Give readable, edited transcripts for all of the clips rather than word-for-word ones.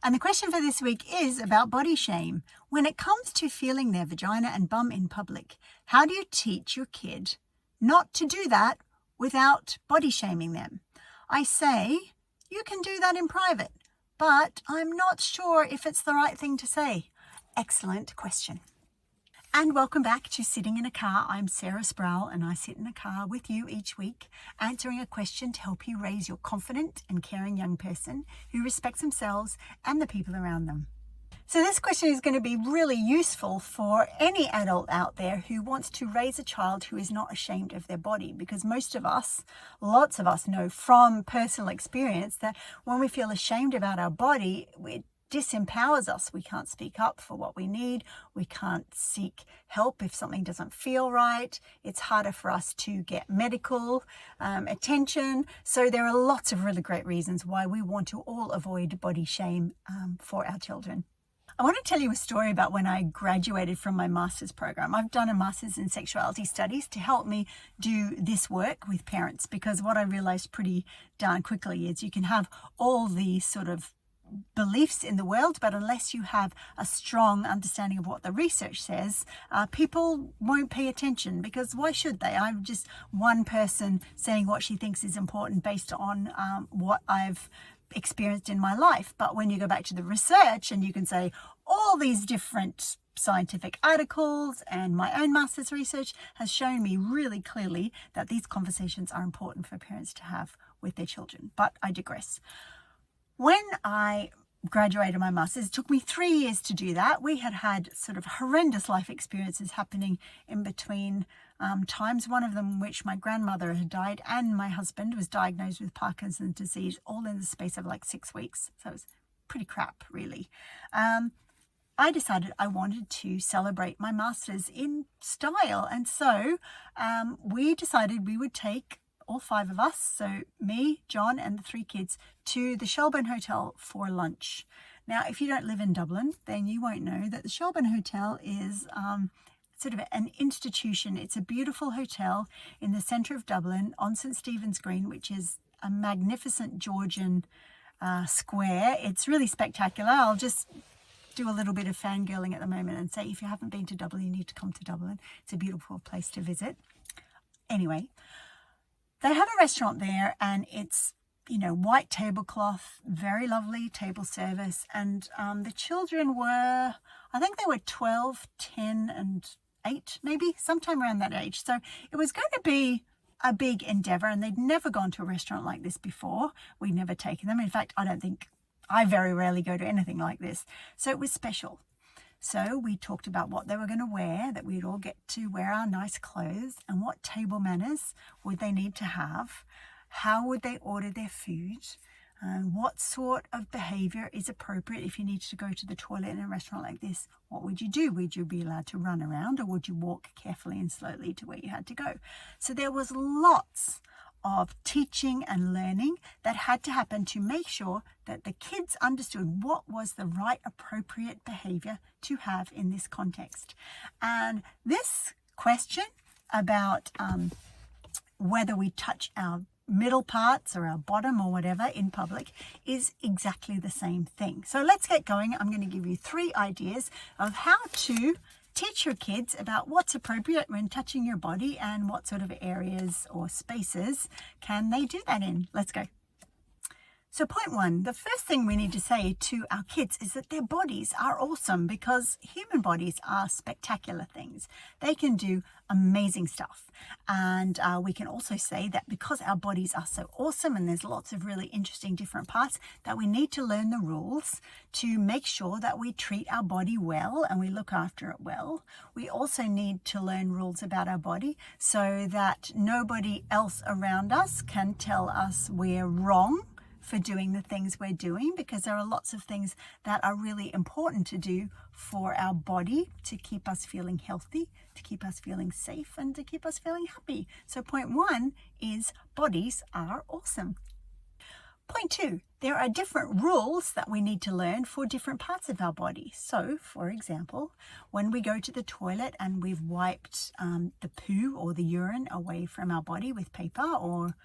And the question for this week is about body shame. When it comes to feeling their vagina and bum in public, how do you teach your kid not to do that without body shaming them? I say, you can do that in private, but I'm not sure if it's the right thing to say. Excellent question. And welcome back to Sitting in a Car. I'm Sarah Sproul and I sit in a car with you each week, answering a question to help you raise your confident and caring young person who respects themselves and the people around them. So this question is going to be really useful for any adult out there who wants to raise a child who is not ashamed of their body, because most of us, lots of us know from personal experience that when we feel ashamed about our body, it disempowers us. We can't speak up for what we need. We can't seek help if something doesn't feel right. It's harder for us to get medical attention. So there are lots of really great reasons why we want to all avoid body shame for our children. I want to tell you a story about when I graduated from my master's program. I've done a master's in sexuality studies to help me do this work with parents, because what I realized pretty darn quickly is you can have all these sort of beliefs in the world, but unless you have a strong understanding of what the research says, people won't pay attention, because why should they? I'm just one person saying what she thinks is important based on what I've experienced in my life. But when you go back to the research and you can say all these different scientific articles and my own master's research has shown me really clearly that these conversations are important for parents to have with their children. But I digress. When I graduated my master's, it took me 3 years to do that. We had sort of horrendous life experiences happening in between times, one of them in which my grandmother had died and my husband was diagnosed with Parkinson's disease, all in the space of like 6 weeks. So it was pretty crap, really. I decided I wanted to celebrate my master's in style. And so we decided we would take all 5 of us, so me, John, and the 3 kids, to the Shelburne Hotel for lunch. Now, if you don't live in Dublin, then you won't know that the Shelburne Hotel is sort of an institution. It's a beautiful hotel in the centre of Dublin on St. Stephen's Green, which is a magnificent Georgian square. It's really spectacular. I'll just do a little bit of fangirling at the moment and say, if you haven't been to Dublin, you need to come to Dublin. It's a beautiful place to visit. Anyway, they have a restaurant there, and it's, white tablecloth, very lovely table service. And the children were, I think they were 12, 10 and 8, maybe, sometime around that age. So it was going to be a big endeavor, and they'd never gone to a restaurant like this before. We'd never taken them. In fact, I very rarely go to anything like this. So it was special. So we talked about what they were going to wear, that we'd all get to wear our nice clothes, and what table manners would they need to have, how would they order their food, what sort of behavior is appropriate if you need to go to the toilet in a restaurant like this. What would you do? Would you be allowed to run around, or would you walk carefully and slowly to where you had to go? So there was lots of teaching and learning that had to happen to make sure that the kids understood what was the right appropriate behavior to have in this context. And this question about whether we touch our middle parts or our bottom or whatever in public is exactly the same thing. So let's get going. I'm going to give you 3 ideas of how to teach your kids about what's appropriate when touching your body and what sort of areas or spaces can they do that in. Let's go. So point 1, the first thing we need to say to our kids is that their bodies are awesome, because human bodies are spectacular things. They can do amazing stuff. And we can also say that because our bodies are so awesome and there's lots of really interesting different parts, that we need to learn the rules to make sure that we treat our body well and we look after it well. We also need to learn rules about our body so that nobody else around us can tell us we're wrong for doing the things we're doing, because there are lots of things that are really important to do for our body to keep us feeling healthy, to keep us feeling safe, and to keep us feeling happy. So point 1 is bodies are awesome. Point 2, there are different rules that we need to learn for different parts of our body. So, for example, when we go to the toilet and we've wiped the poo or the urine away from our body with paper, or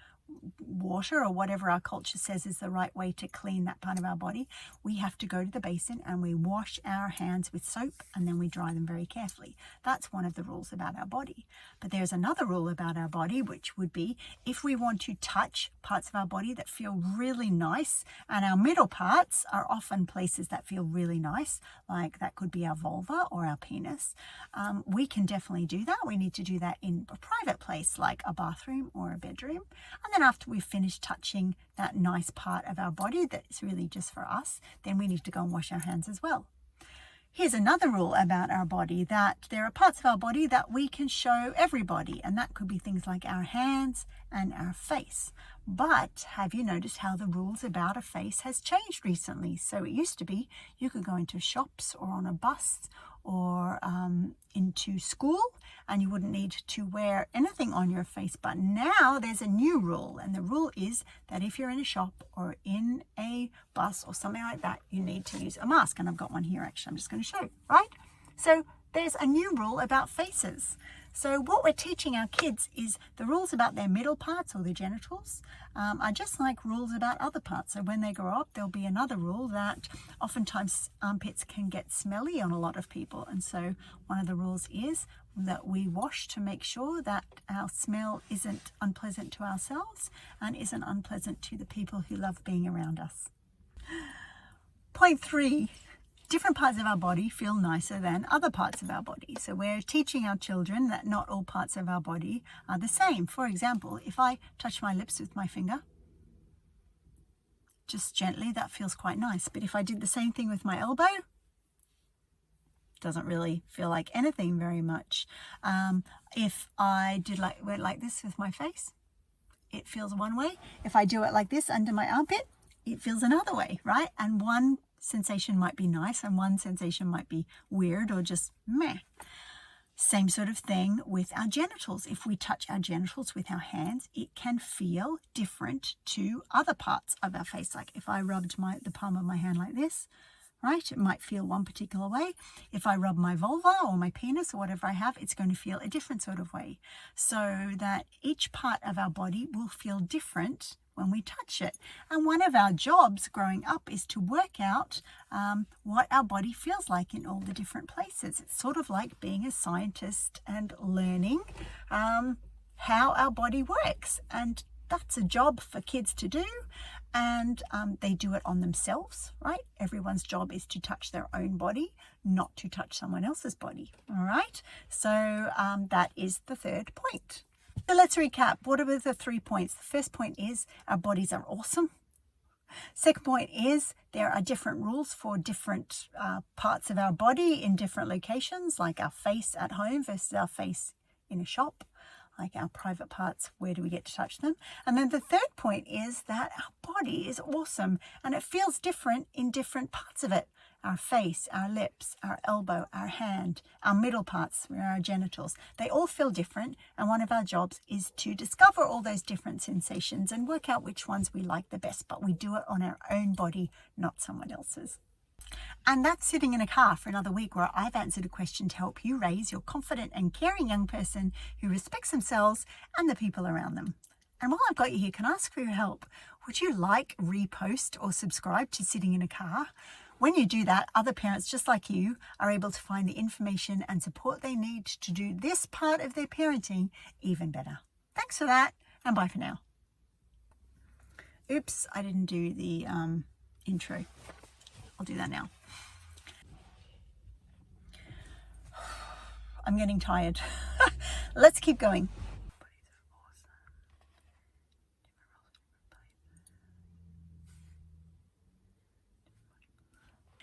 water or whatever our culture says is the right way to clean that part of our body, we have to go to the basin and we wash our hands with soap and then we dry them very carefully. That's one of the rules about our body. But there's another rule about our body, which would be if we want to touch parts of our body that feel really nice, and our middle parts are often places that feel really nice, like that could be our vulva or our penis, we can definitely do that. We need to do that in a private place like a bathroom or a bedroom. And then after we've finished touching that nice part of our body that's really just for us, then we need to go and wash our hands as well. Here's another rule about our body, that there are parts of our body that we can show everybody, and that could be things like our hands and our face. But have you noticed how the rules about a face has changed recently? So it used to be you could go into shops or on a bus or into school and you wouldn't need to wear anything on your face. But now there's a new rule, and the rule is that if you're in a shop or in a bus or something like that, you need to use a mask. And I've got one here actually, I'm just going to show you, right? So there's a new rule about faces. So what we're teaching our kids is the rules about their middle parts or their genitals are just like rules about other parts. So when they grow up, there'll be another rule that oftentimes armpits can get smelly on a lot of people. And so one of the rules is that we wash to make sure that our smell isn't unpleasant to ourselves and isn't unpleasant to the people who love being around us. Point 3. Different parts of our body feel nicer than other parts of our body. So we're teaching our children that not all parts of our body are the same. For example, if I touch my lips with my finger, just gently, that feels quite nice. But if I did the same thing with my elbow, doesn't really feel like anything very much. If I went like this with my face, it feels one way. If I do it like this under my armpit, it feels another way, right? And one sensation might be nice and one sensation might be weird or just meh. Same sort of thing with our genitals. If we touch our genitals with our hands, it can feel different to other parts of our face. Like if I rubbed the palm of my hand like this, right, it might feel one particular way. If I rub my vulva or my penis or whatever I have, it's going to feel a different sort of way. So that each part of our body will feel different when we touch it. And one of our jobs growing up is to work out what our body feels like in all the different places. It's sort of like being a scientist and learning how our body works. And that's a job for kids to do. And they do it on themselves, right? Everyone's job is to touch their own body, not to touch someone else's body, all right? So that is the third point. So let's recap. What are the 3 points? The first point is our bodies are awesome. Second point is there are different rules for different parts of our body in different locations, like our face at home versus our face in a shop, like our private parts, where do we get to touch them? And then the third point is that our body is awesome and it feels different in different parts of it. Our face, our lips, our elbow, our hand, our middle parts, our genitals, they all feel different. And one of our jobs is to discover all those different sensations and work out which ones we like the best, but we do it on our own body, not someone else's. And that's sitting in a car for another week, where I've answered a question to help you raise your confident and caring young person who respects themselves and the people around them. And while I've got you here, can I ask for your help? Would you like, repost or subscribe to Sitting in a Car? When you do that, other parents just like you are able to find the information and support they need to do this part of their parenting even better. Thanks for that, and bye for now. Oops, I didn't do the intro. I'll do that now. I'm getting tired. Let's keep going.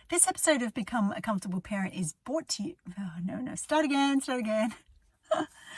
This episode of Become a Comfortable Parent is brought to you... Start again.